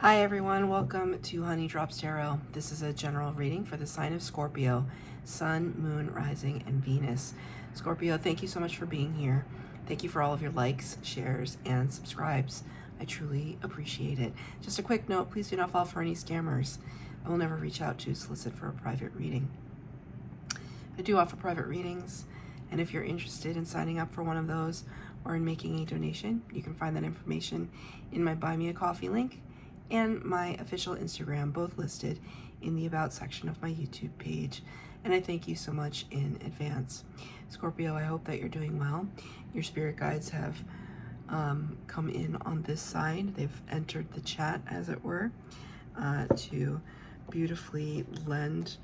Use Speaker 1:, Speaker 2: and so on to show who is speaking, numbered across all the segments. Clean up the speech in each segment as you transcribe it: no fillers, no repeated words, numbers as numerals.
Speaker 1: Hi everyone, welcome to Honey Drops Tarot. This is a general reading for the sign of Scorpio, Sun, Moon, Rising, and Venus. Scorpio, thank you so much for being here. Thank you for all of your likes, shares, and subscribes. I truly appreciate it. Just a quick note, please do not fall for any scammers. I will never reach out to solicit for a private reading. I do offer private readings, and if you're interested in signing up for one of those or in making a donation, you can find that information in my Buy Me a Coffee link and my official Instagram, both listed in the About section of my YouTube page. And I thank you so much in advance. Scorpio, I hope that you're doing well. Your spirit guides have come in on this side. They've entered the chat, as it were, to beautifully lend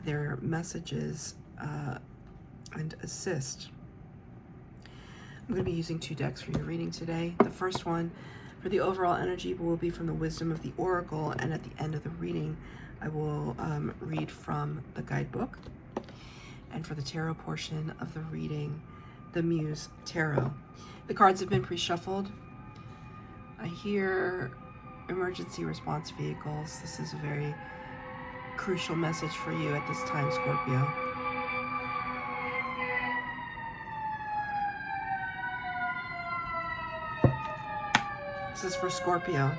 Speaker 1: their messages and assist. I'm going to be using 2 decks for your reading today. The first one for the overall energy will be from the Wisdom of the Oracle, and at the end of the reading I will read from the guidebook. And for the tarot portion of the reading, the Muse Tarot. The cards have been pre-shuffled. I hear emergency response vehicles. This is a very crucial message for you at this time, Scorpio. This is for Scorpio.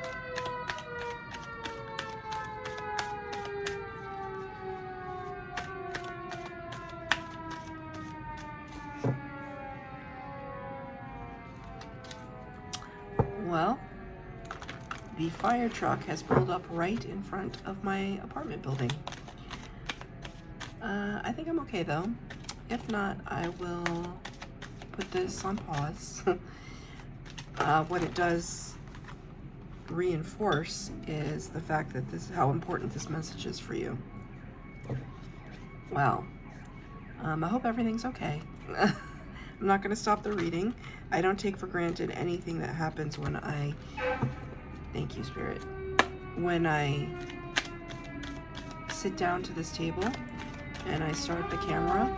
Speaker 1: Well, the fire truck has pulled up right in front of my apartment building. I think I'm okay though. If not, I will put this on pause. What it does reinforce is the fact that this is how important this message is for you. Well, I hope everything's okay. I'm not going to stop the reading. I don't take for granted anything that happens when I, thank you, Spirit, when I sit down to this table and I start the camera.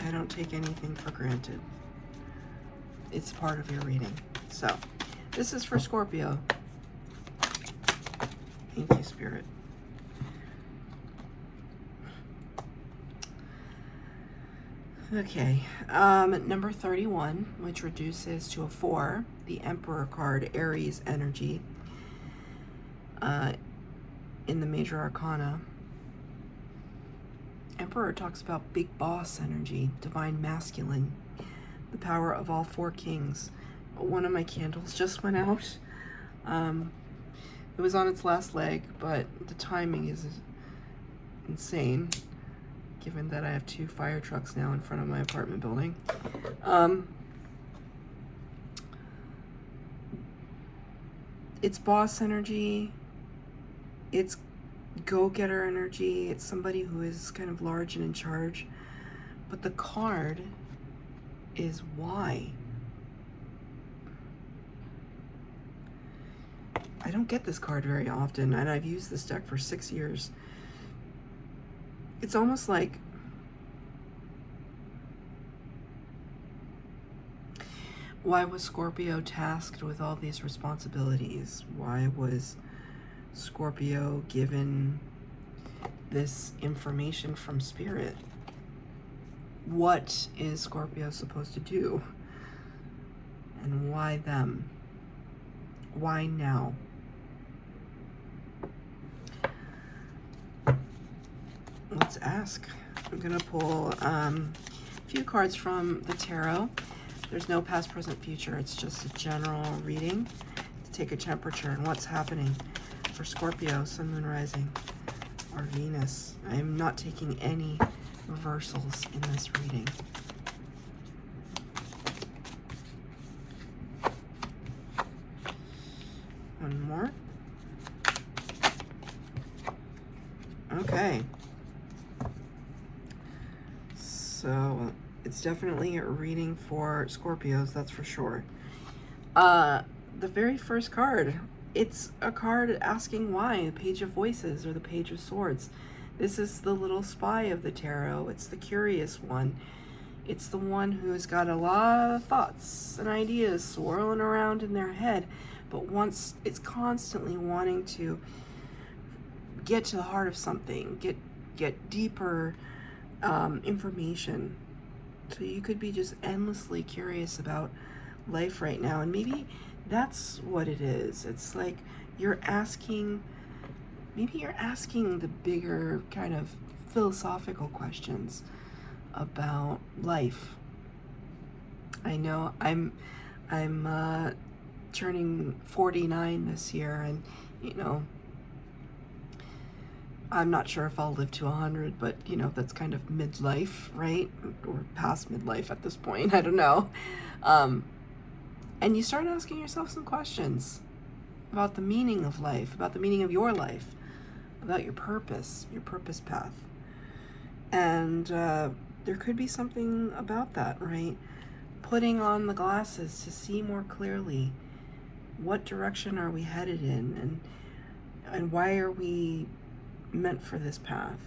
Speaker 1: I don't take anything for granted. It's part of your reading. So, this is for Scorpio. Thank you, Spirit. Okay, number 31, which reduces to a 4, the Emperor card, Aries energy, in the Major Arcana. Emperor talks about big boss energy, divine masculine, the power of all 4 kings. One of my candles just went out. It was on its last leg, but the timing is insane, given that I have 2 fire trucks now in front of my apartment building. It's boss energy, it's go-getter energy, it's somebody who is kind of large and in charge, but the card is why. I don't get this card very often, and I've used this deck for 6 years. It's almost like why was Scorpio tasked with all these responsibilities? Why was Scorpio given this information from Spirit? What is Scorpio supposed to do? And why them? Why now? Let's ask. I'm going to pull a few cards from the tarot. There's no past, present, future. It's just a general reading to take a temperature and what's happening for Scorpio, Sun, Moon, Rising, or Venus. I am not taking any reversals in this reading. One more. Okay. So it's definitely a reading for Scorpios, that's for sure. The very first card, it's a card asking why, the Page of Voices or the Page of Swords. This is the little spy of the tarot. It's the curious one. It's the one who's got a lot of thoughts and ideas swirling around in their head, but once it's constantly wanting to get to the heart of something, get deeper information. So you could be just endlessly curious about life right now, and maybe that's what it is. It's like maybe you're asking the bigger kind of philosophical questions about life. I know I'm turning 49 this year, and you know, I'm not sure if I'll live to 100, but you know, that's kind of midlife, right? Or past midlife at this point, I don't know. And you start asking yourself some questions about the meaning of life, about the meaning of your life, about your purpose path. And there could be something about that, right? Putting on the glasses to see more clearly, what direction are we headed in, and why are we meant for this path?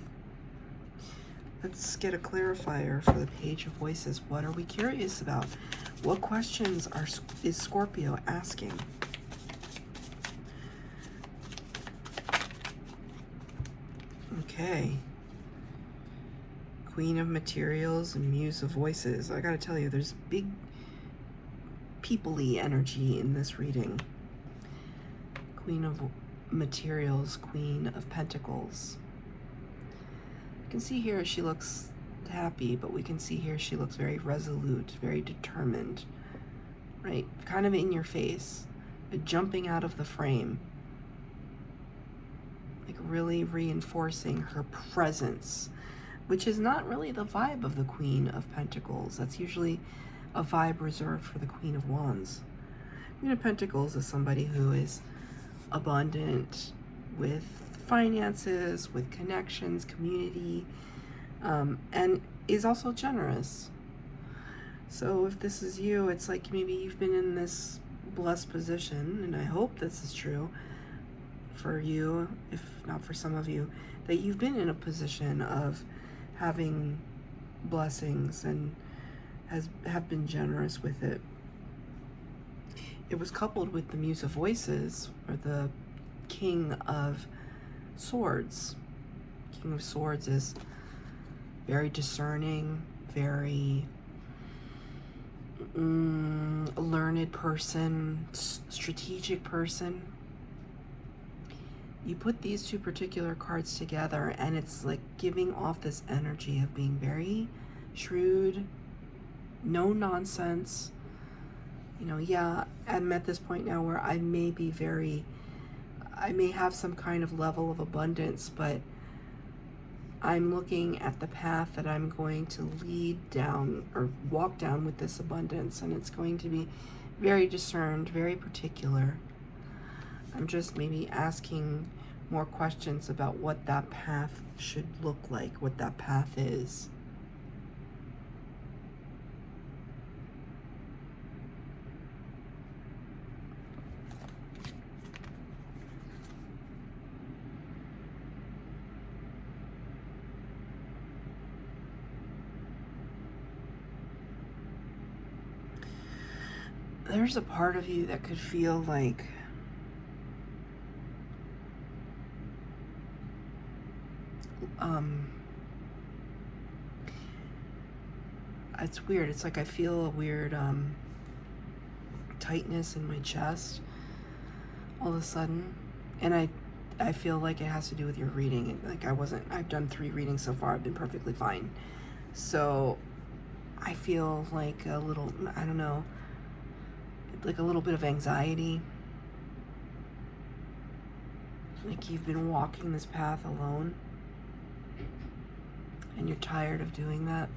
Speaker 1: Let's get a clarifier for the Page of Voices. What are we curious about? What questions is Scorpio asking? Okay. Queen of Materials and Muse of Voices. I gotta tell you, there's big people-y energy in this reading. Queen of Materials, Queen of Pentacles. You can see here she looks happy, but we can see here she looks very resolute, very determined, right? Kind of in your face, jumping out of the frame, like really reinforcing her presence, which is not really the vibe of the Queen of Pentacles. That's usually a vibe reserved for the Queen of Wands. Queen of Pentacles is somebody who is abundant with finances, with connections, community, and is also generous. So if this is you, it's like maybe you've been in this blessed position, and I hope this is true for you, if not for some of you, that you've been in a position of having blessings and have been generous with it. It was coupled with the Muse of Voices, or the King of Swords. King of Swords is very discerning, very learned person, strategic person. You put these two particular cards together, and it's like giving off this energy of being very shrewd, no nonsense. You know, yeah, I'm at this point now where I may have some kind of level of abundance, but I'm looking at the path that I'm going to lead down or walk down with this abundance, and it's going to be very discerned, very particular. I'm just maybe asking more questions about what that path should look like, what that path is. There's a part of you that could feel like it's weird. It's like I feel a weird tightness in my chest all of a sudden, and I feel like it has to do with your reading. Like I've done 3 readings so far. I've been perfectly fine. So I feel like a little, I don't know, like a little bit of anxiety. Like you've been walking this path alone, and you're tired of doing that.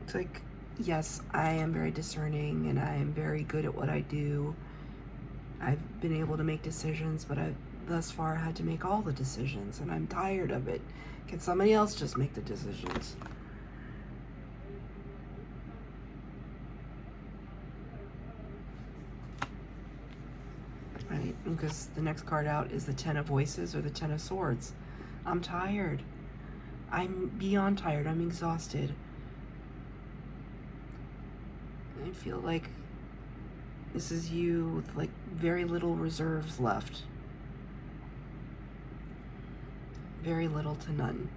Speaker 1: It's like, yes, I am very discerning, and I am very good at what I do. I've been able to make decisions, but I've thus far had to make all the decisions, and I'm tired of it. Can somebody else just make the decisions? Right, because the next card out is the Ten of Voices or the Ten of Swords. I'm tired. I'm beyond tired. I'm exhausted. I feel like this is you with like very little reserves left. Very little to none.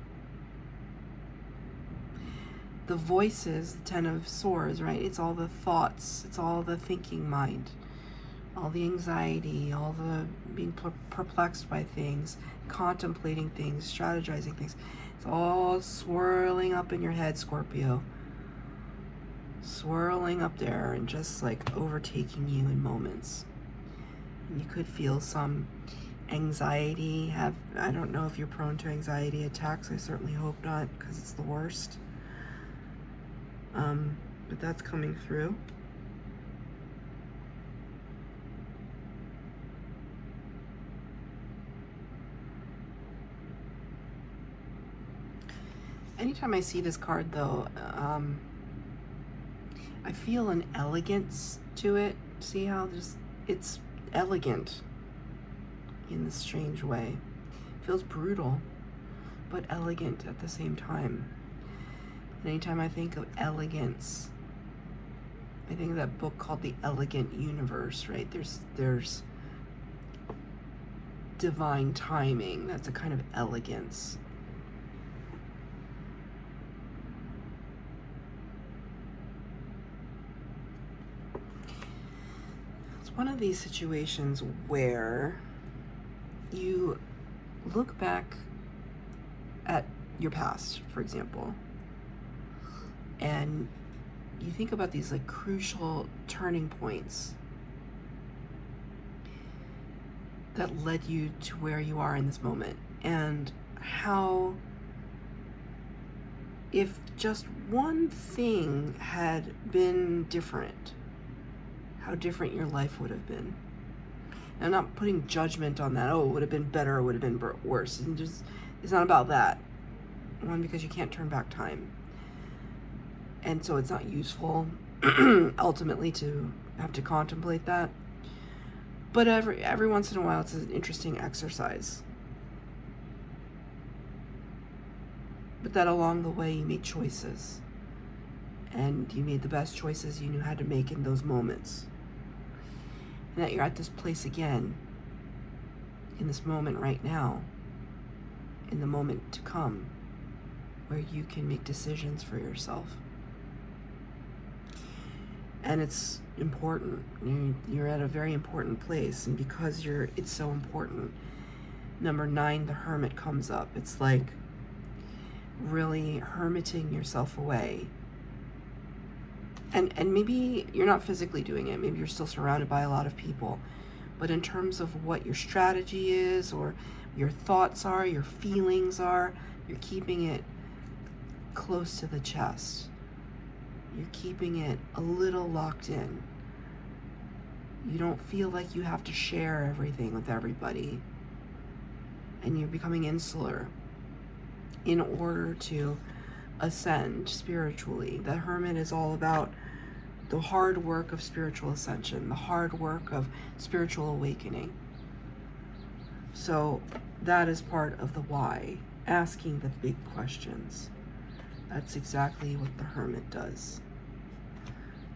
Speaker 1: The voices, the Ten of Swords, right? It's all the thoughts. It's all the thinking mind. All the anxiety, all the being perplexed by things, contemplating things, strategizing things. It's all swirling up in your head, Scorpio. Swirling up there and just like overtaking you in moments. And you could feel some anxiety. I don't know if you're prone to anxiety attacks. I certainly hope not, because it's the worst. But that's coming through. Anytime I see this card, though, I feel an elegance to it. See how it's elegant in this strange way. It feels brutal, but elegant at the same time. And anytime I think of elegance, I think of that book called The Elegant Universe, right? There's divine timing. That's a kind of elegance. One of these situations where you look back at your past, for example, and you think about these like crucial turning points that led you to where you are in this moment, and how if just one thing had been different, how different your life would have been. And I'm not putting judgment on that. Oh, it would have been better, or would have been worse. And it's not about that. One, because you can't turn back time. And so it's not useful ultimately to have to contemplate that. But every once in a while, it's an interesting exercise. But that along the way, you made choices. And you made the best choices you knew how to make in those moments. And that you're at this place again, in this moment right now, in the moment to come, where you can make decisions for yourself. And it's important. You're at a very important place, and because it's so important, number 9, the Hermit, comes up. It's like really hermiting yourself away. And maybe you're not physically doing it. Maybe you're still surrounded by a lot of people. But in terms of what your strategy is, or your thoughts are, your feelings are, you're keeping it close to the chest. You're keeping it a little locked in. You don't feel like you have to share everything with everybody. And you're becoming insular in order to ascend spiritually. The Hermit is all about the hard work of spiritual ascension, the hard work of spiritual awakening. So that is part of the why, asking the big questions. That's exactly what the Hermit does.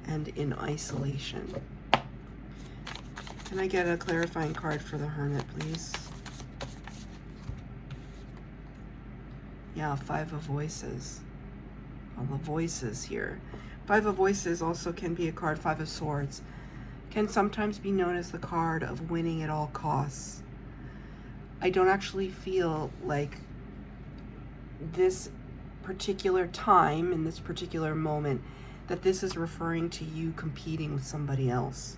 Speaker 1: And in isolation. Can I get a clarifying card for the Hermit, please? Yeah, 5 of Voices. All the voices here. 5 of Voices also can be a card. 5 of Swords can sometimes be known as the card of winning at all costs. I don't actually feel like this particular time, in this particular moment, that this is referring to you competing with somebody else.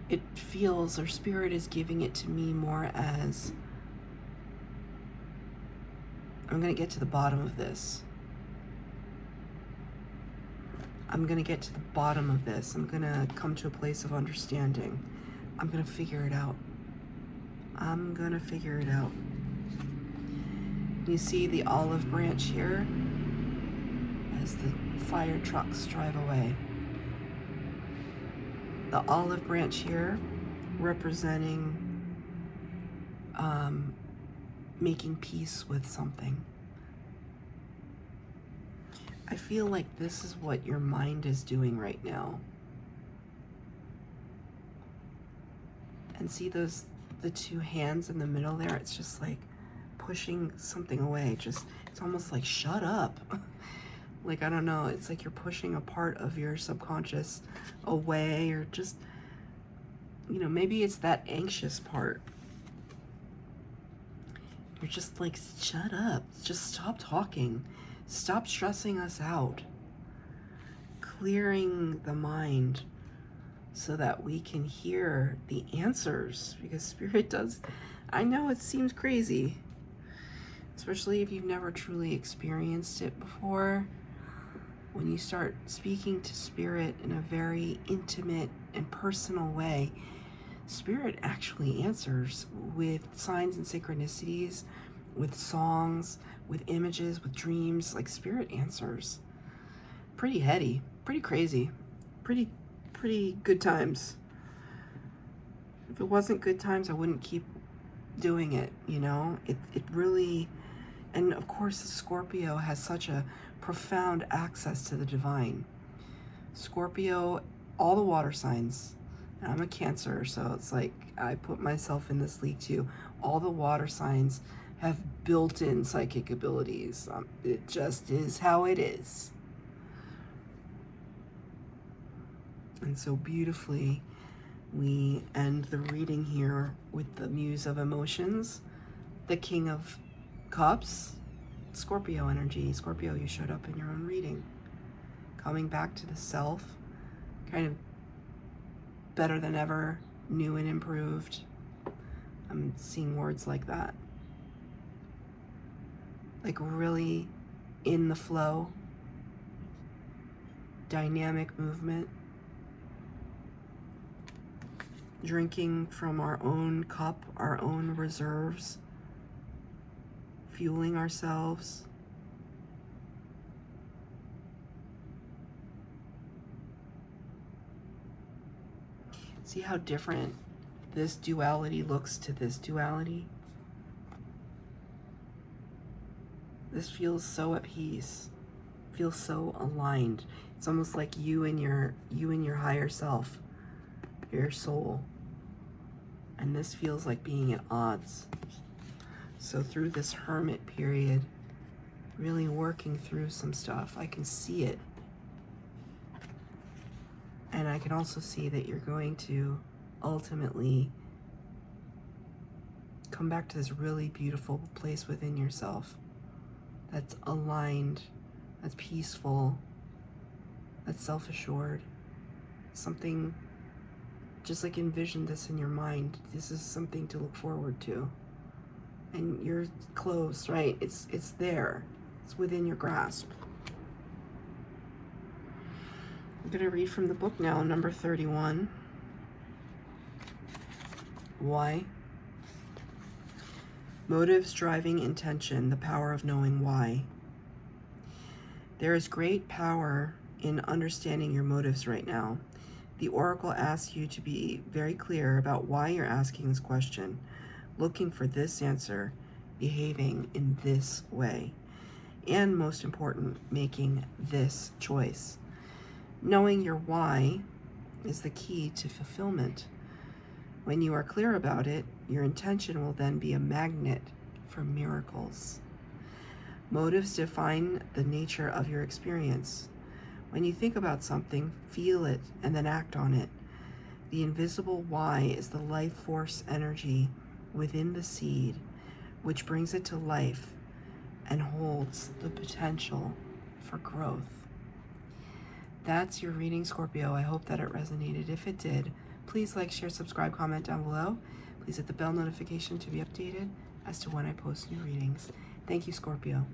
Speaker 1: It feels, or Spirit is giving it to me more as, I'm going to get to the bottom of this. I'm going to get to the bottom of this. I'm going to come to a place of understanding. I'm going to figure it out. I'm going to figure it out. You see the olive branch here as the fire trucks drive away. The olive branch here representing making peace with something. I feel like this is what your mind is doing right now. And see those, the two hands in the middle there? It's just like pushing something away. Just, it's almost like, shut up. Like, I don't know, it's like you're pushing a part of your subconscious away, or just, you know, maybe it's that anxious part. You're just like, shut up. Just stop talking. Stop stressing us out. Clearing the mind so that we can hear the answers, because Spirit does, I know it seems crazy, especially if you've never truly experienced it before. When you start speaking to Spirit in a very intimate and personal way, Spirit actually answers with signs and synchronicities, with songs, with images, with dreams. Like, Spirit answers. Pretty heady, pretty crazy, pretty good times. If it wasn't good times, I wouldn't keep doing it, you know? It really, and of course Scorpio has such a profound access to the divine. Scorpio, all the water signs, and I'm a Cancer, so it's like I put myself in this league too. All the water signs have built-in psychic abilities. It just is how it is. And so beautifully, we end the reading here with the Muse of Emotions, the King of Cups, Scorpio energy. Scorpio, you showed up in your own reading. Coming back to the self, kind of better than ever, new and improved. I'm seeing words like that. Like really in the flow, dynamic movement, drinking from our own cup, our own reserves, fueling ourselves. See how different this duality looks to this duality? This feels so at peace, feels so aligned. It's almost like you and your higher self, your soul. And this feels like being at odds. So through this hermit period, really working through some stuff, I can see it. And I can also see that you're going to ultimately come back to this really beautiful place within yourself that's aligned, that's peaceful, that's self-assured. Something, just like envision this in your mind. This is something to look forward to. And you're close, right? It's there. It's within your grasp. I'm going to read from the book now, number 31. Why? Motives driving intention, the power of knowing why. There is great power in understanding your motives right now. The oracle asks you to be very clear about why you're asking this question, looking for this answer, behaving in this way, and most important, making this choice. Knowing your why is the key to fulfillment. When you are clear about it, your intention will then be a magnet for miracles. Motives define the nature of your experience. When you think about something, feel it, and then act on it. The invisible why is the life force energy within the seed, which brings it to life and holds the potential for growth. That's your reading, Scorpio. I hope that it resonated. If it did, please like, share, subscribe, comment down below. Please hit the bell notification to be updated as to when I post new readings. Thank you, Scorpio.